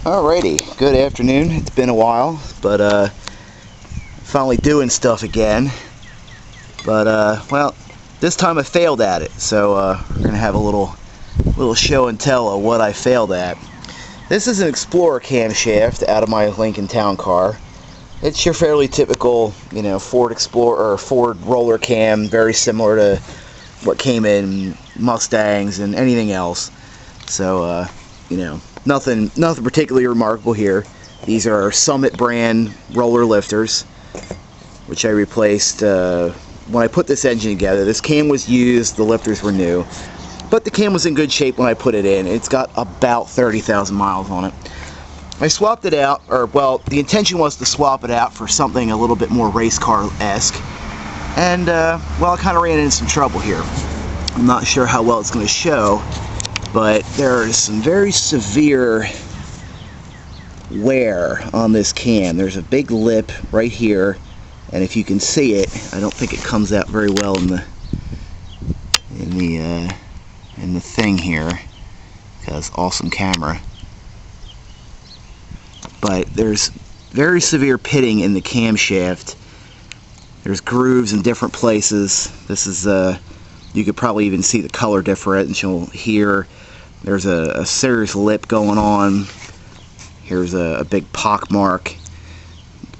Alrighty, good afternoon. It's been a while, but finally doing stuff again. But well, this time I failed at it, so we're gonna have a little show and tell of what I failed at. This is an Explorer camshaft out of my Lincoln Towncar. It's your fairly typical, you know, Ford Explorer or Ford roller cam, very similar to what came in Mustangs and anything else. So you know, nothing particularly remarkable here. These are Summit brand roller lifters, which I replaced when I put this engine together. This cam was used, the lifters were new, but the cam was in good shape when I put it in. It's got about 30,000 miles on it. I swapped it out, or well, the intention was to swap it out for something a little bit more race car-esque, and well, I kind of ran into some trouble here. I'm not sure how well it's going to show, but there is some very severe wear on this cam. There's a big lip right here, and if you can see it, I don't think it comes out very well in the thing here, because awesome camera. But there's very severe pitting in the camshaft. There's grooves in different places. This is you could probably even see the color differential here. There's a serious lip going on. Here's a big pock mark.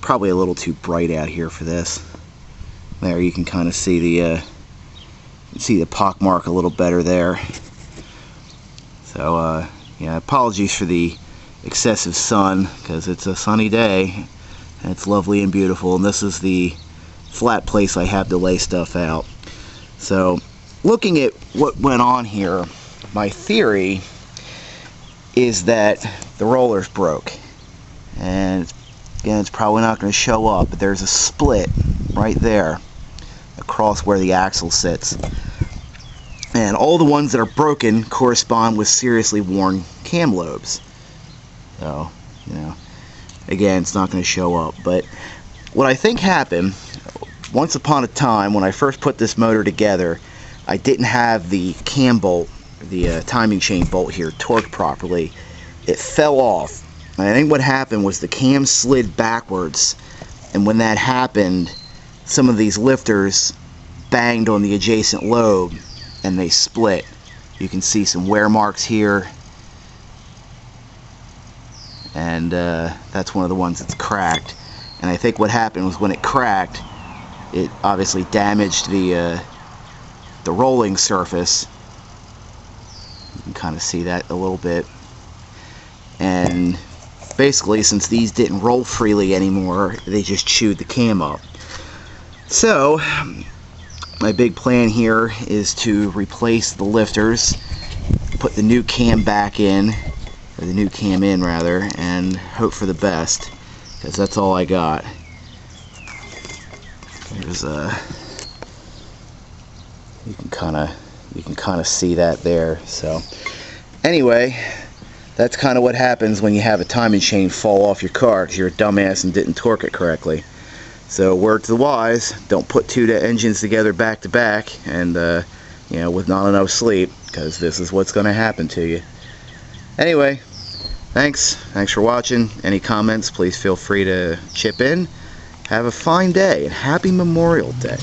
Probably a little too bright out here for this. There you can kind of see the pock mark a little better there. So yeah, apologies for the excessive sun, because it's a sunny day and it's lovely and beautiful, and this is the flat place I have to lay stuff out. So looking at what went on here, my theory is that the rollers broke, and again, it's probably not going to show up, but there's a split right there across where the axle sits, and all the ones that are broken correspond with seriously worn cam lobes. So, you know, again, it's not going to show up, but what I think happened, once upon a time when I first put this motor together, I didn't have the cam bolt, the timing chain bolt here, torqued properly. It fell off. And I think what happened was the cam slid backwards, and when that happened, some of these lifters banged on the adjacent lobe and they split. You can see some wear marks here, and that's one of the ones that's cracked. And I think what happened was when it cracked, it obviously damaged the rolling surface. You can kind of see that a little bit, and basically, since these didn't roll freely anymore, they just chewed the cam up. So my big plan here is to replace the lifters, put the new cam back in, or the new cam in rather, and hope for the best, because that's all I got. There's you can kind of see that there. So anyway, that's kind of what happens when you have a timing chain fall off your car because you're a dumbass and didn't torque it correctly. So word to the wise, don't put two engines together back to back and you know, with not enough sleep, because this is what's going to happen to you. Anyway, thanks for watching. Any comments, please feel free to chip in. Have a fine day and happy Memorial Day.